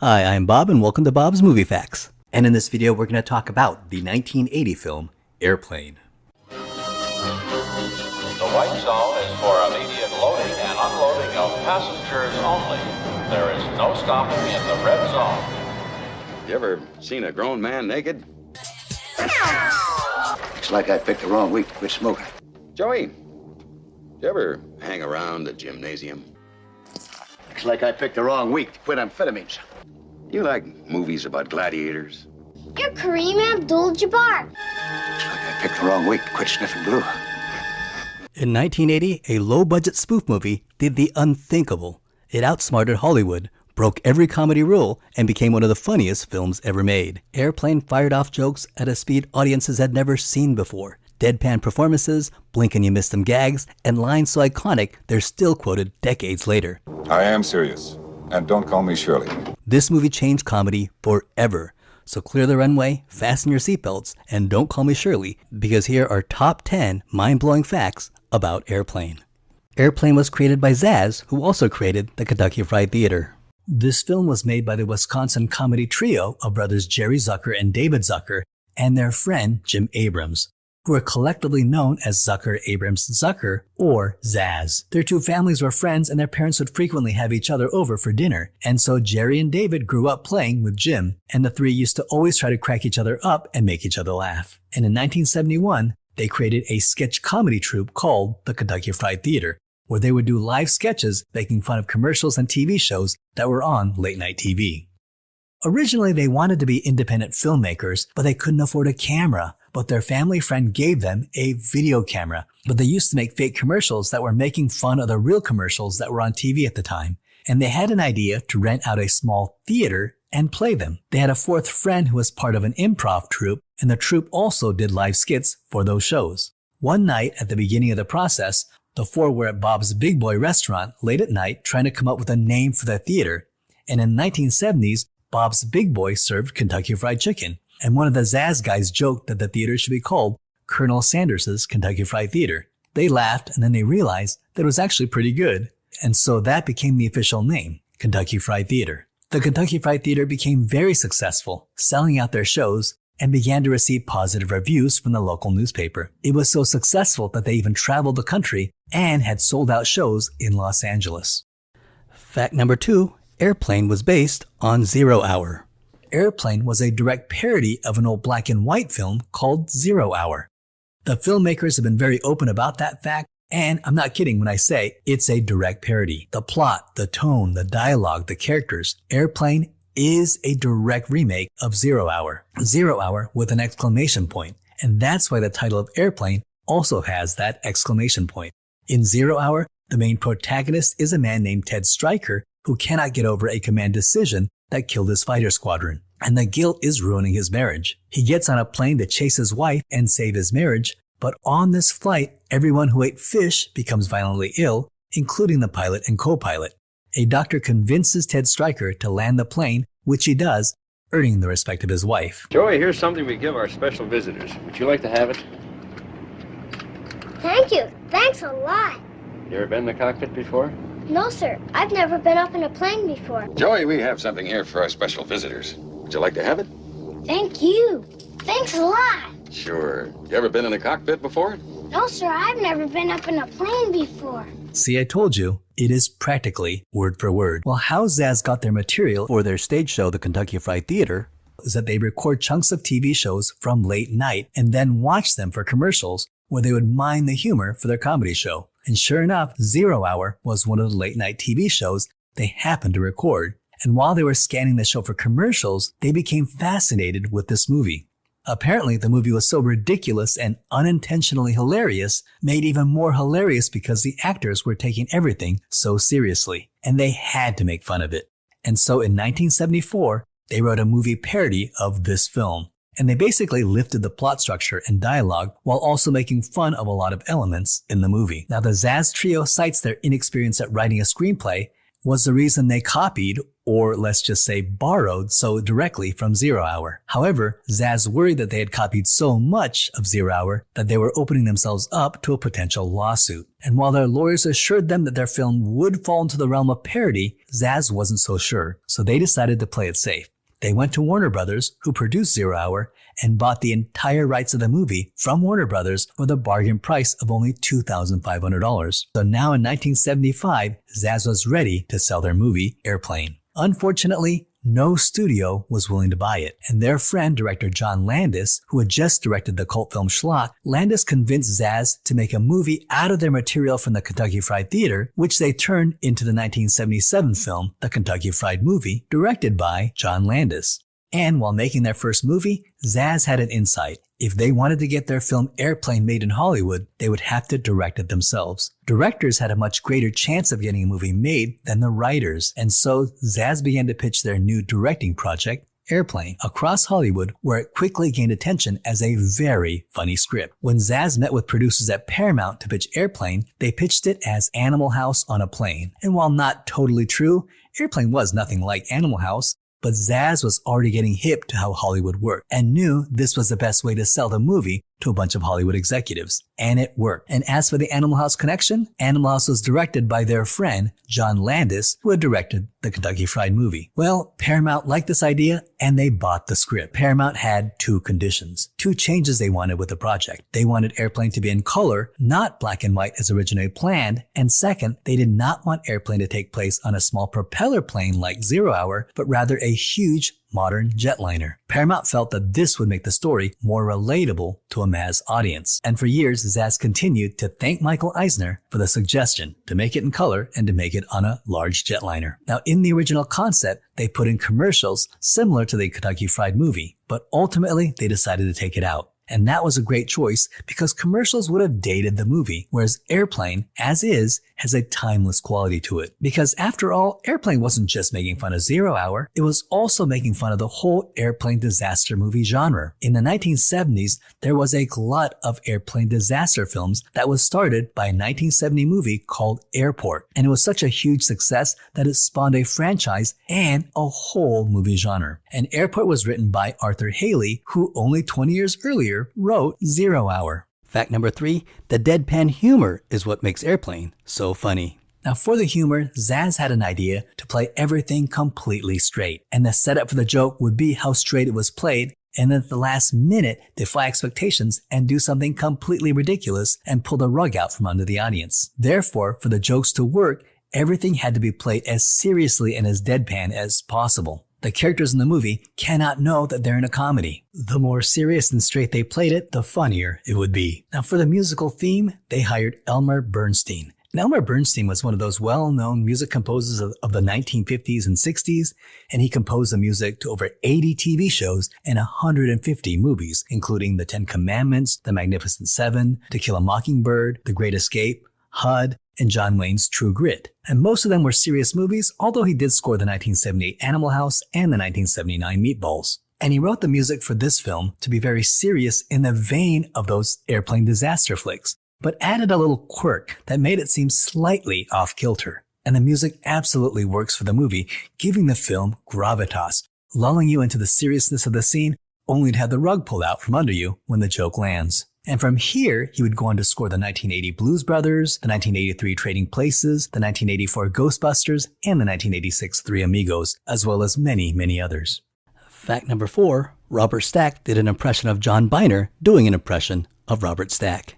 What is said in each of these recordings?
Hi, I'm Bob and welcome to Bob's Movie Facts. And in this video we're going to talk about the 1980 film Airplane. The white zone is for immediate loading and unloading of passengers only. There is no stopping in the red zone. You ever seen a grown man naked? Looks like I picked the wrong week to quit smoking. Joey, you ever hang around the gymnasium? Looks like I picked the wrong week to quit amphetamines. You like movies about gladiators? You're Kareem Abdul-Jabbar. Looks like I picked the wrong week to quit sniffing glue. In 1980, a low-budget spoof movie did the unthinkable. It outsmarted Hollywood, broke every comedy rule, and became one of the funniest films ever made. Airplane fired off jokes at a speed audiences had never seen before. Deadpan performances, blink and you miss them gags, and lines so iconic they're still quoted decades later. I am serious, and don't call me Shirley. This movie changed comedy forever. So clear the runway, fasten your seatbelts, and don't call me Shirley, because here are top 10 mind-blowing facts about Airplane. Airplane was created by ZAZ, who also created the Kentucky Fried Theater. This film was made by the Wisconsin comedy trio of brothers Jerry Zucker and David Zucker and their friend Jim Abrams, who are collectively known as Zucker, Abrams, Zucker, or ZAZ. Their two families were friends and their parents would frequently have each other over for dinner, and so Jerry and David grew up playing with Jim, and the three used to always try to crack each other up and make each other laugh. And in 1971, they created a sketch comedy troupe called the Kentucky Fried Theater, where they would do live sketches making fun of commercials and TV shows that were on late-night TV. Originally, they wanted to be independent filmmakers, but they couldn't afford a camera. But their family friend gave them a video camera. But they used to make fake commercials that were making fun of the real commercials that were on TV at the time. And they had an idea to rent out a small theater and play them. They had a fourth friend who was part of an improv troupe, and the troupe also did live skits for those shows. One night at the beginning of the process, the four were at Bob's Big Boy restaurant late at night trying to come up with a name for their theater. And in the 1970s, Bob's Big Boy served Kentucky Fried Chicken. And one of the ZAZ guys joked that the theater should be called Colonel Sanders's Kentucky Fried Theater. They laughed and then they realized that it was actually pretty good. And so that became the official name, Kentucky Fried Theater. The Kentucky Fried Theater became very successful, selling out their shows, and began to receive positive reviews from the local newspaper. It was so successful that they even traveled the country and had sold out shows in Los Angeles. Fact number 2, Airplane was based on 0 Hour. Airplane was a direct parody of an old black and white film called 0 Hour. The filmmakers have been very open about that fact, and I'm not kidding when I say it's a direct parody. The plot, the tone, the dialogue, the characters. Airplane is a direct remake of 0 Hour. 0 Hour with an exclamation point, and that's why the title of Airplane also has that exclamation point. In 0 Hour, the main protagonist is a man named Ted Stryker who cannot get over a command decision that killed his fighter squadron, and the guilt is ruining his marriage. He gets on a plane to chase his wife and save his marriage, but on this flight, everyone who ate fish becomes violently ill, including the pilot and co-pilot. A doctor convinces Ted Stryker to land the plane, which he does, earning the respect of his wife. Joey, here's something we give our special visitors. Would you like to have it? Thank you. Thanks a lot. You ever been in the cockpit before? No, sir. I've never been up in a plane before. Joey, we have something here for our special visitors. Would you like to have it? Thank you. Thanks a lot. Sure. You ever been in a cockpit before? No, sir. I've never been up in a plane before. See, I told you, it is practically word for word. Well, how ZAZ got their material for their stage show, the Kentucky Fried Theater, is that they record chunks of TV shows from late night and then watch them for commercials where they would mine the humor for their comedy show. And sure enough, 0 Hour was one of the late night TV shows they happened to record. And while they were scanning the show for commercials, they became fascinated with this movie. Apparently, the movie was so ridiculous and unintentionally hilarious, made even more hilarious because the actors were taking everything so seriously, and they had to make fun of it. And so in 1974, they wrote a movie parody of this film. And they basically lifted the plot structure and dialogue while also making fun of a lot of elements in the movie. Now, the ZAZ Trio cites their inexperience at writing a screenplay was the reason they copied, or let's just say borrowed, so directly from Zero Hour. However, ZAZ worried that they had copied so much of Zero Hour that they were opening themselves up to a potential lawsuit. And while their lawyers assured them that their film would fall into the realm of parody, ZAZ wasn't so sure, so they decided to play it safe. They went to Warner Brothers, who produced Zero Hour, and bought the entire rights of the movie from Warner Brothers for the bargain price of only $2,500. So now in 1975, ZAZ was ready to sell their movie, Airplane. Unfortunately, no studio was willing to buy it, and their friend, director John Landis, who had just directed the cult film Schlock, Landis convinced ZAZ to make a movie out of their material from the Kentucky Fried Theater, which they turned into the 1977 film, The Kentucky Fried Movie, directed by John Landis. And while making their first movie, ZAZ had an insight. If they wanted to get their film Airplane made in Hollywood, they would have to direct it themselves. Directors had a much greater chance of getting a movie made than the writers, and so ZAZ began to pitch their new directing project, Airplane, across Hollywood, where it quickly gained attention as a very funny script. When ZAZ met with producers at Paramount to pitch Airplane, they pitched it as Animal House on a plane. And while not totally true, Airplane was nothing like Animal House, but ZAZ was already getting hip to how Hollywood worked and knew this was the best way to sell the movie to a bunch of Hollywood executives. And it worked. And as for the Animal House connection, Animal House was directed by their friend, John Landis, who had directed the Kentucky Fried Movie. Well, Paramount liked this idea and they bought the script. Paramount had two conditions, two changes they wanted with the project. They wanted Airplane to be in color, not black and white as originally planned. And second, they did not want Airplane to take place on a small propeller plane like Zero Hour, but rather a huge modern jetliner. Paramount felt that this would make the story more relatable to a mass audience. And for years, ZAZ continued to thank Michael Eisner for the suggestion to make it in color and to make it on a large jetliner. Now, in the original concept, they put in commercials similar to the Kentucky Fried Movie, but ultimately they decided to take it out. And that was a great choice because commercials would have dated the movie, whereas Airplane, as is, has a timeless quality to it. Because after all, Airplane wasn't just making fun of Zero Hour, it was also making fun of the whole airplane disaster movie genre. In the 1970s, there was a glut of airplane disaster films that was started by a 1970 movie called Airport. And it was such a huge success that it spawned a franchise and a whole movie genre. And Airport was written by Arthur Haley, who only 20 years earlier wrote Zero Hour. Fact number 3, the deadpan humor is what makes Airplane so funny. Now for the humor, ZAZ had an idea to play everything completely straight. And the setup for the joke would be how straight it was played, and then at the last minute, defy expectations and do something completely ridiculous and pull the rug out from under the audience. Therefore, for the jokes to work, everything had to be played as seriously and as deadpan as possible. The characters in the movie cannot know that they're in a comedy. The more serious and straight they played it, the funnier it would be. Now for the musical theme, they hired Elmer Bernstein. And Elmer Bernstein was one of those well-known music composers of the 1950s and 60s, and he composed the music to over 80 TV shows and 150 movies, including The Ten Commandments, The Magnificent Seven, To Kill a Mockingbird, The Great Escape, HUD, and John Wayne's True Grit. And most of them were serious movies, although he did score the 1978 Animal House and the 1979 Meatballs. And he wrote the music for this film to be very serious in the vein of those airplane disaster flicks, but added a little quirk that made it seem slightly off-kilter. And the music absolutely works for the movie, giving the film gravitas, lulling you into the seriousness of the scene, only to have the rug pulled out from under you when the joke lands. And from here, he would go on to score the 1980 Blues Brothers, the 1983 Trading Places, the 1984 Ghostbusters, and the 1986 Three Amigos, as well as many, many others. Fact number 4, Robert Stack did an impression of John Byner doing an impression of Robert Stack.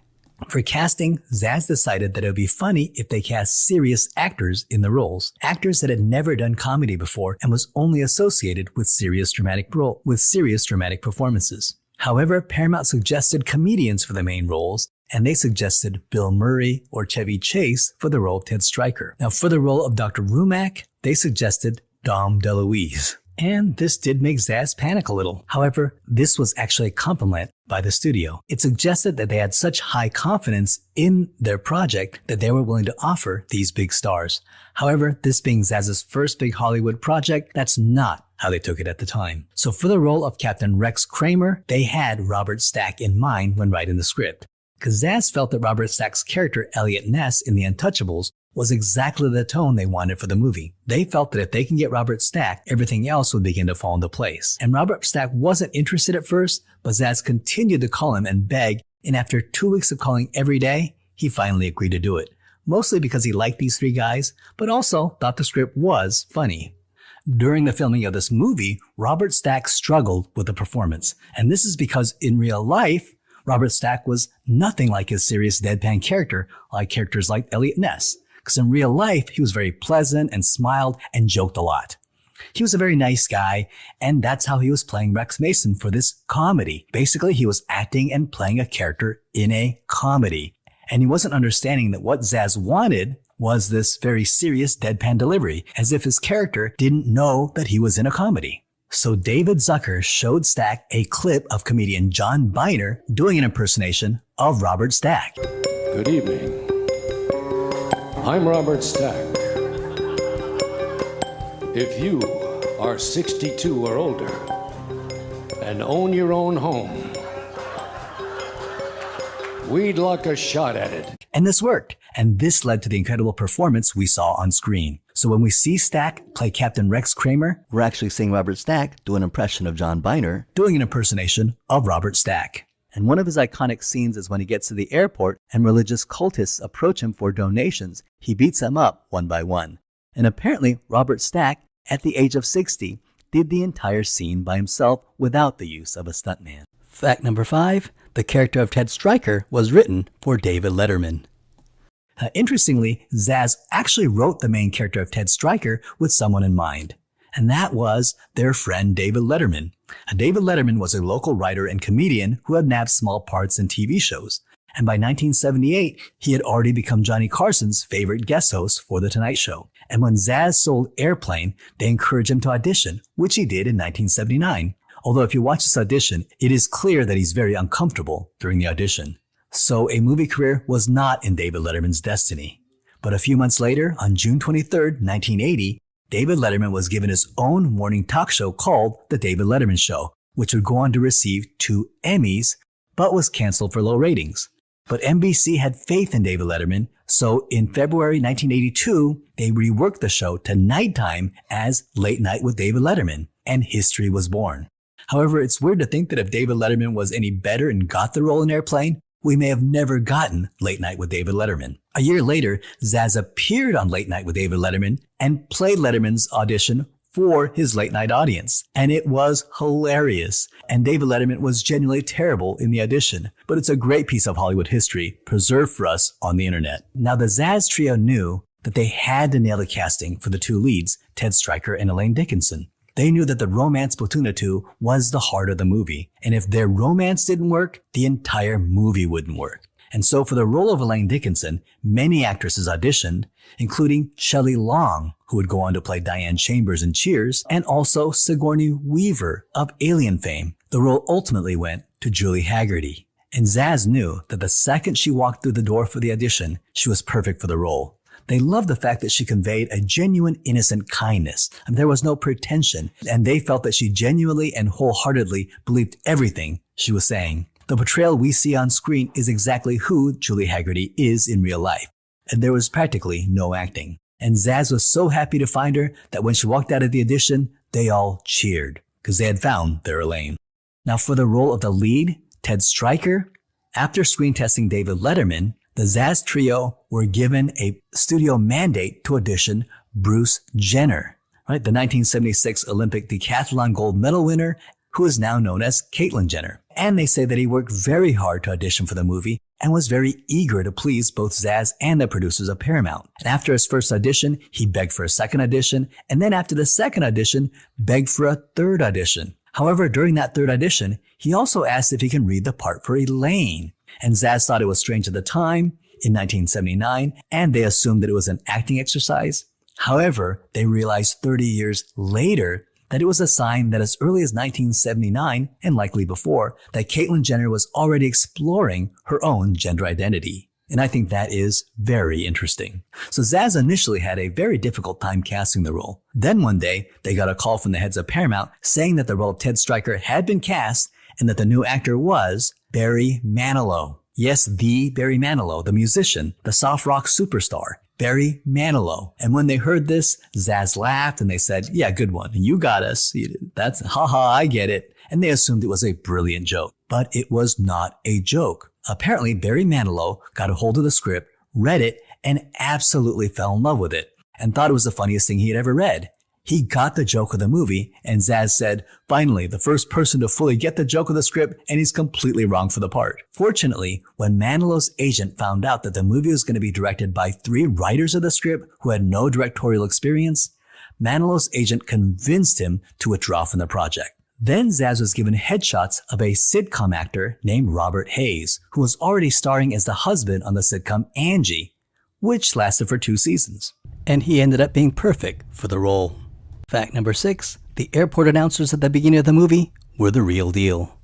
For casting, ZAZ decided that it would be funny if they cast serious actors in the roles. Actors that had never done comedy before and was only associated with serious dramatic performances. However, Paramount suggested comedians for the main roles, and they suggested Bill Murray or Chevy Chase for the role of Ted Stryker. Now, for the role of Dr. Rumack, they suggested Dom DeLuise. And this did make ZAZ panic a little. However, this was actually a compliment by the studio. It suggested that they had such high confidence in their project that they were willing to offer these big stars. However, this being ZAZ's first big Hollywood project, that's not how they took it at the time. So for the role of Captain Rex Kramer, they had Robert Stack in mind when writing the script. Because ZAZ felt that Robert Stack's character Elliot Ness in The Untouchables was exactly the tone they wanted for the movie. They felt that if they can get Robert Stack, everything else would begin to fall into place. And Robert Stack wasn't interested at first, but ZAZ continued to call him and beg, and after 2 weeks of calling every day, he finally agreed to do it. Mostly because he liked these three guys, but also thought the script was funny. During the filming of this movie, Robert Stack struggled with the performance. And this is because in real life, Robert Stack was nothing like his serious deadpan character, like characters like Elliot Ness. Because in real life, he was very pleasant and smiled and joked a lot. He was a very nice guy, and that's how he was playing Rex Mason for this comedy. Basically, he was acting and playing a character in a comedy. And he wasn't understanding that what ZAZ wanted was this very serious deadpan delivery, as if his character didn't know that he was in a comedy. So David Zucker showed Stack a clip of comedian John Biner doing an impersonation of Robert Stack. Good evening. I'm Robert Stack. If you are 62 or older and own your own home, we'd like a shot at it. And this worked, and this led to the incredible performance we saw on screen. So when we see Stack play Captain Rex Kramer, we're actually seeing Robert Stack do an impression of John Biner doing an impersonation of Robert Stack. And one of his iconic scenes is when he gets to the airport and religious cultists approach him for donations. He beats them up one by one. And apparently Robert Stack, at the age of 60, did the entire scene by himself without the use of a stuntman. Fact number 5, the character of Ted Stryker was written for David Letterman. Interestingly, ZAZ actually wrote the main character of Ted Stryker with someone in mind, and that was their friend David Letterman. David Letterman was a local writer and comedian who had nabbed small parts in TV shows, and by 1978, he had already become Johnny Carson's favorite guest host for The Tonight Show. And when ZAZ sold Airplane, they encouraged him to audition, which he did in 1979. Although if you watch this audition, it is clear that he's very uncomfortable during the audition. So a movie career was not in David Letterman's destiny. But a few months later, on June 23, 1980, David Letterman was given his own morning talk show called The David Letterman Show, which would go on to receive 2 Emmys, but was canceled for low ratings. But NBC had faith in David Letterman, so in February 1982, they reworked the show to nighttime as Late Night with David Letterman, and history was born. However, it's weird to think that if David Letterman was any better and got the role in Airplane, we may have never gotten Late Night with David Letterman. A year later, ZAZ appeared on Late Night with David Letterman and played Letterman's audition for his late night audience. And it was hilarious. And David Letterman was genuinely terrible in the audition. But it's a great piece of Hollywood history preserved for us on the internet. Now, the ZAZ Trio knew that they had to nail the casting for the 2 leads, Ted Stryker and Elaine Dickinson. They knew that the romance between the two was the heart of the movie. And if their romance didn't work, the entire movie wouldn't work. And so for the role of Elaine Dickinson, many actresses auditioned, including Shelley Long, who would go on to play Diane Chambers in Cheers, and also Sigourney Weaver of Alien fame. The role ultimately went to Julie Haggerty. And ZAZ knew that the second she walked through the door for the audition, she was perfect for the role. They loved the fact that she conveyed a genuine, innocent kindness. And there was no pretension, and they felt that she genuinely and wholeheartedly believed everything she was saying. The portrayal we see on screen is exactly who Julie Haggerty is in real life, and there was practically no acting. And ZAZ was so happy to find her that when she walked out of the audition, they all cheered, because they had found their Elaine. Now for the role of the lead, Ted Stryker, after screen testing David Letterman, the ZAZ Trio were given a studio mandate to audition Bruce Jenner, right? The 1976 Olympic decathlon gold medal winner, who is now known as Caitlyn Jenner. And they say that he worked very hard to audition for the movie and was very eager to please both ZAZ and the producers of Paramount. And after his first audition, he begged for a second audition, and then after the second audition, begged for a third audition. However, during that third audition, he also asked if he can read the part for Elaine. And ZAZ thought it was strange at the time, in 1979, and they assumed that it was an acting exercise. However, they realized 30 years later that it was a sign that as early as 1979, and likely before, that Caitlyn Jenner was already exploring her own gender identity. And I think that is very interesting. So ZAZ initially had a very difficult time casting the role. Then one day, they got a call from the heads of Paramount saying that the role of Ted Stryker had been cast and that the new actor was Barry Manilow. Yes, the Barry Manilow, the musician, the soft rock superstar. Barry Manilow. And when they heard this, ZAZ laughed and they said, yeah, good one. You got us. That's, haha, I get it. And they assumed it was a brilliant joke. But it was not a joke. Apparently, Barry Manilow got a hold of the script, read it, and absolutely fell in love with it, and thought it was the funniest thing he had ever read. He got the joke of the movie, and ZAZ said, finally, the first person to fully get the joke of the script, and he's completely wrong for the part. Fortunately, when Manilow's agent found out that the movie was going to be directed by 3 writers of the script who had no directorial experience, Manilow's agent convinced him to withdraw from the project. Then ZAZ was given headshots of a sitcom actor named Robert Hayes, who was already starring as the husband on the sitcom Angie, which lasted for 2 seasons. And he ended up being perfect for the role. Fact number 6, the airport announcers at the beginning of the movie were the real deal.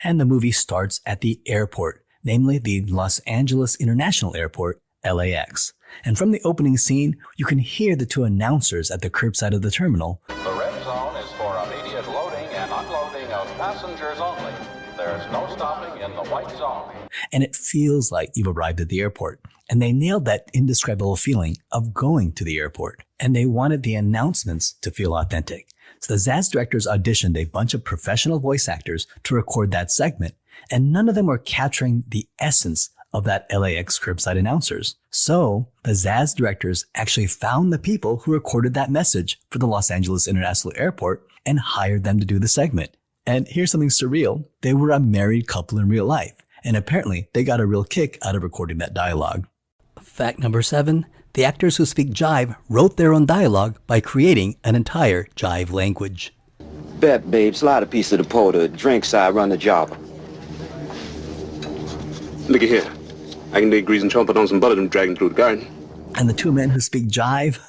And the movie starts at the airport, namely the Los Angeles International Airport, LAX. And from the opening scene, you can hear the 2 announcers at the curbside of the terminal. The red zone is for immediate loading and unloading of passengers only. There is no stopping in the white zone. And it feels like you've arrived at the airport. And they nailed that indescribable feeling of going to the airport. And they wanted the announcements to feel authentic. So the ZAZ directors auditioned a bunch of professional voice actors to record that segment. And none of them were capturing the essence of that LAX curbside announcers. So the ZAZ directors actually found the people who recorded that message for the Los Angeles International Airport and hired them to do the segment. And here's something surreal. They were a married couple in real life. And apparently they got a real kick out of recording that dialogue. Fact number 7, the actors who speak jive wrote their own dialogue by creating an entire jive language. Bet, babe, slide a piece of the porter. Drinks, I run the job. Look at here. I can dig grease and trumpet on some butter and drag him through the garden. And the 2 men who speak jive,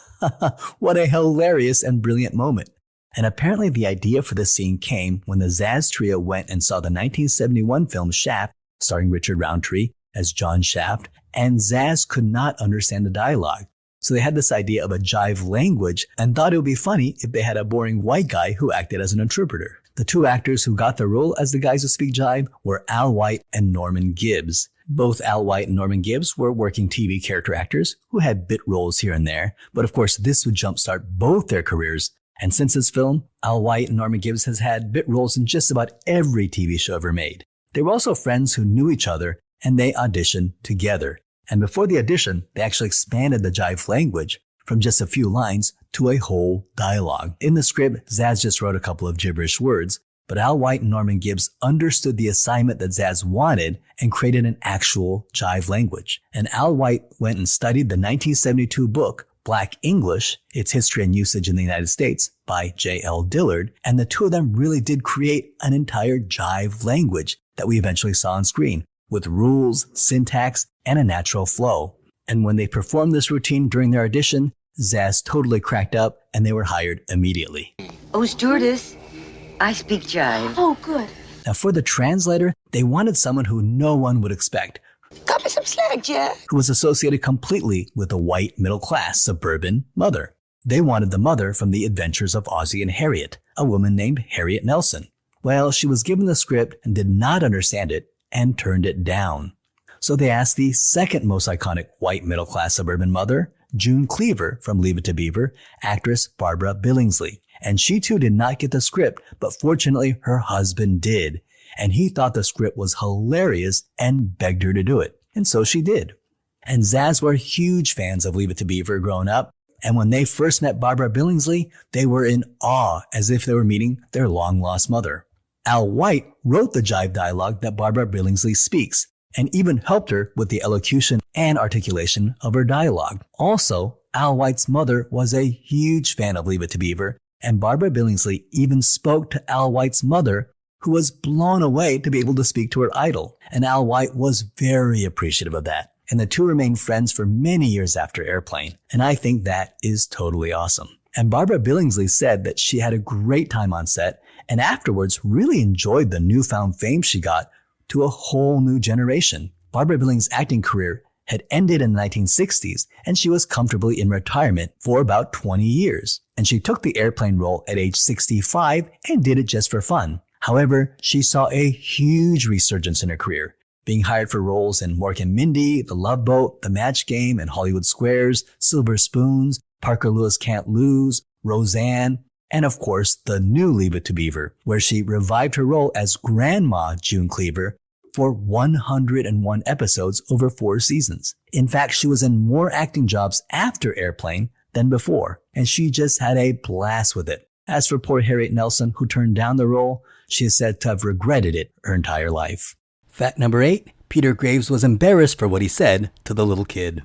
what a hilarious and brilliant moment. And apparently the idea for this scene came when the ZAZ Trio went and saw the 1971 film Shaft, starring Richard Roundtree as John Shaft, and ZAZ could not understand the dialogue. So they had this idea of a jive language and thought it would be funny if they had a boring white guy who acted as an interpreter. The 2 actors who got the role as the guys who speak jive were Al White and Norman Gibbs. Both Al White and Norman Gibbs were working TV character actors who had bit roles here and there, but of course this would jumpstart both their careers. And since this film, Al White and Norman Gibbs has had bit roles in just about every TV show ever made. They were also friends who knew each other, and they auditioned together. And before the audition, they actually expanded the jive language from just a few lines to a whole dialogue. In the script, ZAZ just wrote a couple of gibberish words, but Al White and Norman Gibbs understood the assignment that ZAZ wanted and created an actual jive language. And Al White went and studied the 1972 book, Black English, Its History and Usage in the United States by J.L. Dillard, and the 2 of them really did create an entire jive language that we eventually saw on screen, with rules, syntax, and a natural flow. And when they performed this routine during their audition, ZAZ totally cracked up and they were hired immediately. Oh, stewardess, I speak jive. Oh, good. Now for the translator, they wanted someone who no one would expect, Cut me some slack, Jack. who was associated completely with a white middle-class suburban mother. They wanted the mother from The Adventures of Ozzie and Harriet, a woman named Harriet Nelson. Well, she was given the script and did not understand it and turned it down. So they asked the second most iconic white middle-class suburban mother, June Cleaver from Leave It to Beaver, actress Barbara Billingsley. And she too did not get the script, but fortunately her husband did. And he thought the script was hilarious and begged her to do it. And so she did. And ZAZ were huge fans of Leave It to Beaver growing up. And when they first met Barbara Billingsley, they were in awe as if they were meeting their long-lost mother. Al White wrote the jive dialogue that Barbara Billingsley speaks and even helped her with the elocution and articulation of her dialogue. Also, Al White's mother was a huge fan of Leave It to Beaver, and Barbara Billingsley even spoke to Al White's mother, who was blown away to be able to speak to her idol. And Al White was very appreciative of that. And the 2 remained friends for many years after Airplane. And I think that is totally awesome. And Barbara Billingsley said that she had a great time on set and afterwards really enjoyed the newfound fame she got to a whole new generation. Barbara Billings' acting career had ended in the 1960s and she was comfortably in retirement for about 20 years. And she took the Airplane role at age 65 and did it just for fun. However, she saw a huge resurgence in her career, being hired for roles in Mork and Mindy, The Love Boat, The Match Game, and Hollywood Squares, Silver Spoons, Parker Lewis Can't Lose, Roseanne, and of course, the new Leave It to Beaver, where she revived her role as Grandma June Cleaver for 101 episodes over 4 seasons. In fact, she was in more acting jobs after Airplane than before, and she just had a blast with it. As for poor Harriet Nelson, who turned down the role, she is said to have regretted it her entire life. Fact number 8, Peter Graves was embarrassed for what he said to the little kid.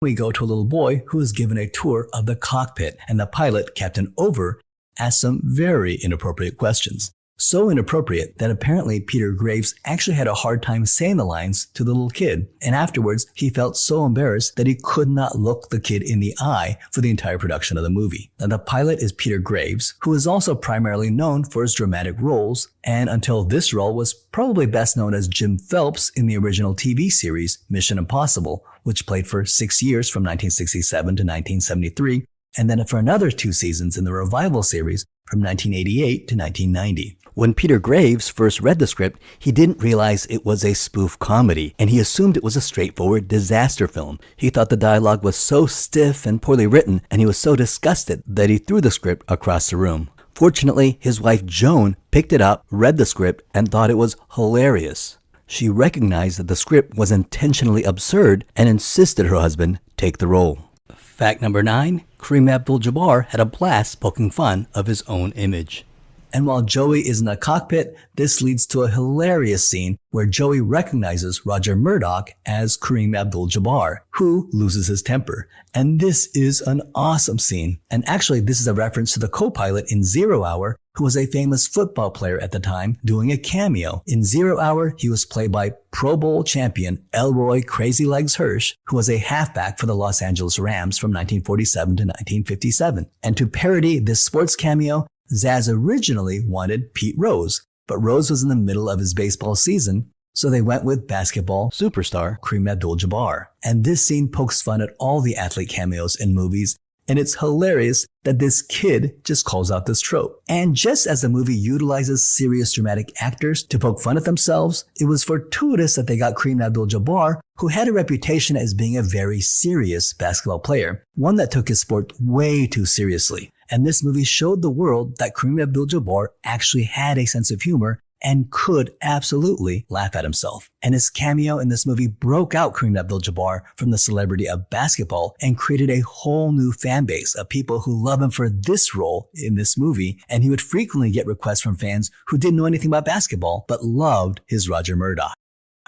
We go to a little boy who is given a tour of the cockpit, and the pilot, Captain Over, asked some very inappropriate questions. So inappropriate that apparently Peter Graves actually had a hard time saying the lines to the little kid, and afterwards he felt so embarrassed that he could not look the kid in the eye for the entire production of the movie. Now, the pilot is Peter Graves, who is also primarily known for his dramatic roles, and until this role was probably best known as Jim Phelps in the original TV series Mission Impossible, which played for 6 years from 1967 to 1973, and then for another 2 seasons in the revival series from 1988 to 1990. When Peter Graves first read the script, he didn't realize it was a spoof comedy, and he assumed it was a straightforward disaster film. He thought the dialogue was so stiff and poorly written, and he was so disgusted that he threw the script across the room. Fortunately, his wife Joan picked it up, read the script, and thought it was hilarious. She recognized that the script was intentionally absurd and insisted her husband take the role. Fact number 9, Kareem Abdul-Jabbar had a blast poking fun of his own image. And while Joey is in the cockpit, this leads to a hilarious scene where Joey recognizes Roger Murdoch as Kareem Abdul-Jabbar, who loses his temper. And this is an awesome scene. And actually, this is a reference to the co-pilot in 0 Hour, who was a famous football player at the time, doing a cameo. In 0 Hour, he was played by Pro Bowl champion Elroy Crazy Legs Hirsch, who was a halfback for the Los Angeles Rams from 1947 to 1957. And to parody this sports cameo, ZAZ originally wanted Pete Rose, but Rose was in the middle of his baseball season, so they went with basketball superstar Kareem Abdul-Jabbar. And this scene pokes fun at all the athlete cameos in movies, and it's hilarious that this kid just calls out this trope. And just as the movie utilizes serious dramatic actors to poke fun at themselves, it was fortuitous that they got Kareem Abdul-Jabbar, who had a reputation as being a very serious basketball player, one that took his sport way too seriously. And this movie showed the world that Kareem Abdul-Jabbar actually had a sense of humor and could absolutely laugh at himself. And his cameo in this movie broke out Kareem Abdul-Jabbar from the celebrity of basketball and created a whole new fan base of people who love him for this role in this movie. And he would frequently get requests from fans who didn't know anything about basketball but loved his Roger Murdoch.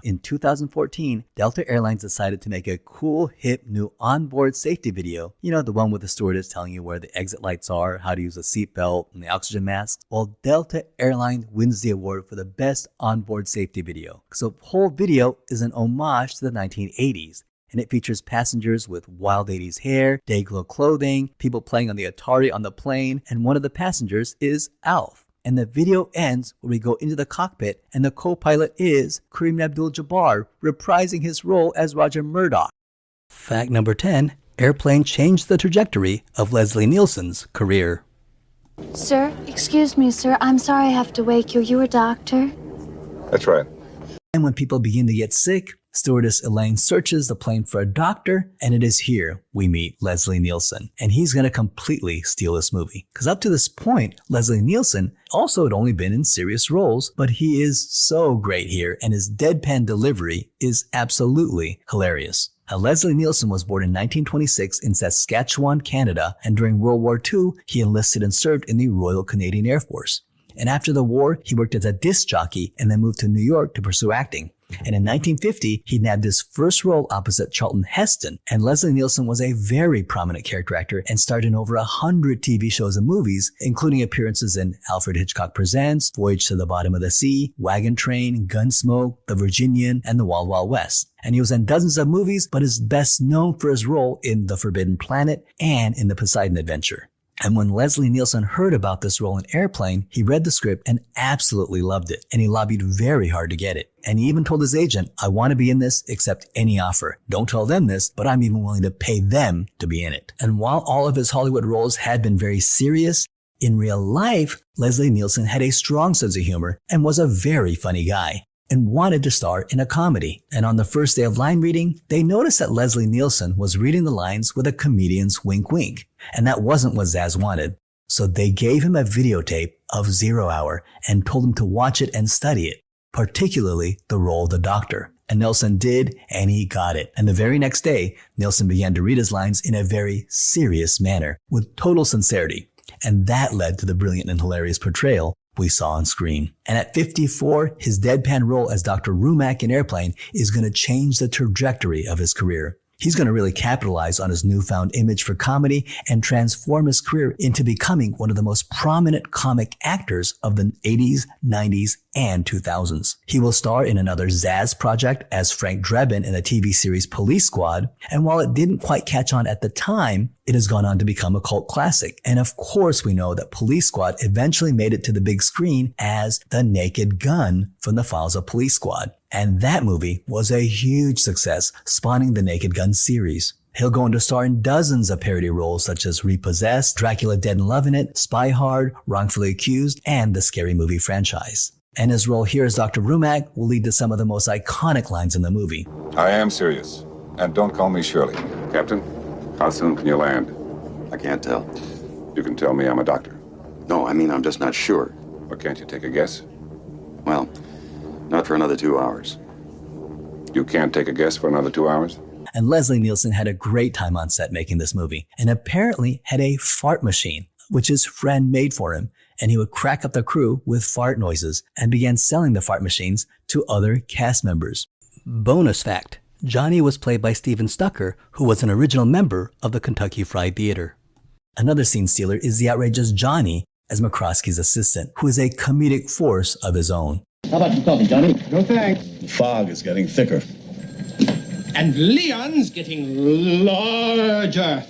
In 2014, Delta Airlines decided to make a cool, hip, new onboard safety video. You know, the one with the stewardess telling you where the exit lights are, how to use a seatbelt, and the oxygen mask. Well, Delta Airlines wins the award for the best onboard safety video. So the whole video is an homage to the 1980s. And it features passengers with wild 80s hair, day-glow clothing, people playing on the Atari on the plane, and one of the passengers is Alf. And the video ends when we go into the cockpit and the co-pilot is Kareem Abdul-Jabbar, reprising his role as Roger Murdoch. Fact number 10, Airplane changed the trajectory of Leslie Nielsen's career. Sir, excuse me, sir. I'm sorry I have to wake you. You a doctor? That's right. And when people begin to get sick, stewardess Elaine searches the plane for a doctor, and it is here we meet Leslie Nielsen. And he's going to completely steal this movie. Because up to this point, Leslie Nielsen also had only been in serious roles, but he is so great here, and his deadpan delivery is absolutely hilarious. Now, Leslie Nielsen was born in 1926 in Saskatchewan, Canada, and during World War II, he enlisted and served in the Royal Canadian Air Force. And after the war, he worked as a disc jockey and then moved to New York to pursue acting. And in 1950, he nabbed his first role opposite Charlton Heston. And Leslie Nielsen was a very prominent character actor and starred in over 100 TV shows and movies, including appearances in Alfred Hitchcock Presents, Voyage to the Bottom of the Sea, Wagon Train, Gunsmoke, The Virginian, and The Wild Wild West. And he was in dozens of movies, but is best known for his role in The Forbidden Planet and in The Poseidon Adventure. And when Leslie Nielsen heard about this role in Airplane, he read the script and absolutely loved it. And he lobbied very hard to get it. And he even told his agent, I want to be in this, accept any offer. Don't tell them this, but I'm even willing to pay them to be in it. And while all of his Hollywood roles had been very serious, in real life, Leslie Nielsen had a strong sense of humor and was a very funny guy. and wanted to star in a comedy. And on the first day of line reading, they noticed that Leslie Nielsen was reading the lines with a comedian's wink wink. And that wasn't what ZAZ wanted. So they gave him a videotape of 0 Hour and told him to watch it and study it, particularly the role of the doctor. And Nielsen did, and he got it. And the very next day, Nielsen began to read his lines in a very serious manner, with total sincerity. And that led to the brilliant and hilarious portrayal we saw on screen. And at 54, his deadpan role as Dr. Rumack in Airplane is going to change the trajectory of his career. He's going to really capitalize on his newfound image for comedy and transform his career into becoming one of the most prominent comic actors of the 80s, 90s, and 2000s. He will star in another ZAZ project as Frank Drebin in the TV series Police Squad, and while it didn't quite catch on at the time, it has gone on to become a cult classic. And of course we know that Police Squad eventually made it to the big screen as The Naked Gun from the Files of Police Squad. And that movie was a huge success, spawning the Naked Gun series. He'll go on to star in dozens of parody roles such as Repossessed, Dracula Dead and Loving It, Spy Hard, Wrongfully Accused, and the Scary Movie franchise. And his role here as Dr. Rumack will lead to some of the most iconic lines in the movie. I am serious. And don't call me Shirley. Captain, how soon can you land? I can't tell. You can tell me I'm a doctor. No, I mean, I'm just not sure. Or can't you take a guess? Well, not for another 2 hours. You can't take a guess for another 2 hours? And Leslie Nielsen had a great time on set making this movie, and apparently had a fart machine, which his friend made for him, and he would crack up the crew with fart noises and began selling the fart machines to other cast members. Bonus fact, Johnny was played by Steven Zucker, who was an original member of the Kentucky Fried Theater. Another scene stealer is the outrageous Johnny as McCroskey's assistant, who is a comedic force of his own. How about some coffee, Johnny? No thanks. The fog is getting thicker. And Leon's getting larger.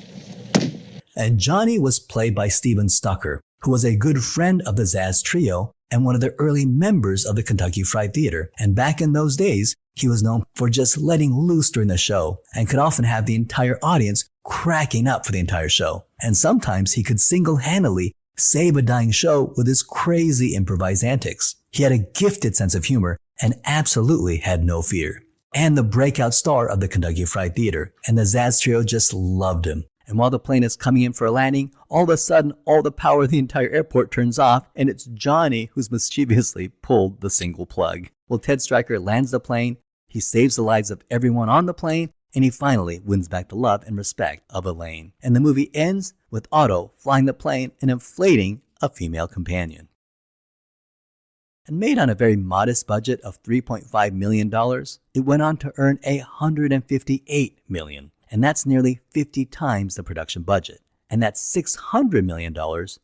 And Johnny was played by Steven Zucker, who was a good friend of the ZAZ Trio and one of the early members of the Kentucky Fried Theater. And back in those days, he was known for just letting loose during the show and could often have the entire audience cracking up for the entire show. And sometimes he could single-handedly save a dying show with his crazy improvised antics. He had a gifted sense of humor and absolutely had no fear. And the breakout star of the Kentucky Fried Theater, and the ZAZ Trio just loved him. And while the plane is coming in for a landing, all of a sudden, all the power of the entire airport turns off, and it's Johnny who's mischievously pulled the single plug. Well, Ted Stryker lands the plane, he saves the lives of everyone on the plane, and he finally wins back the love and respect of Elaine. And the movie ends with Otto flying the plane and inflating a female companion. And made on a very modest budget of $3.5 million, it went on to earn $158 million. And that's nearly 50 times the production budget. And that's $600 million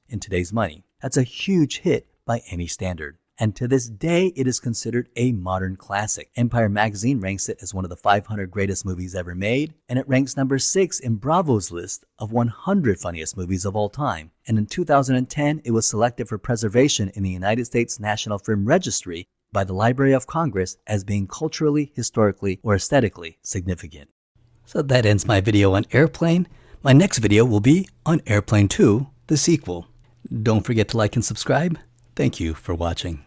in today's money. That's a huge hit by any standard. And to this day, it is considered a modern classic. Empire magazine ranks it as one of the 500 greatest movies ever made, and it ranks number 6 in Bravo's list of 100 funniest movies of all time. And in 2010, it was selected for preservation in the United States National Film Registry by the Library of Congress as being culturally, historically, or aesthetically significant. So that ends my video on Airplane. My next video will be on Airplane 2, the sequel. Don't forget to like and subscribe. Thank you for watching.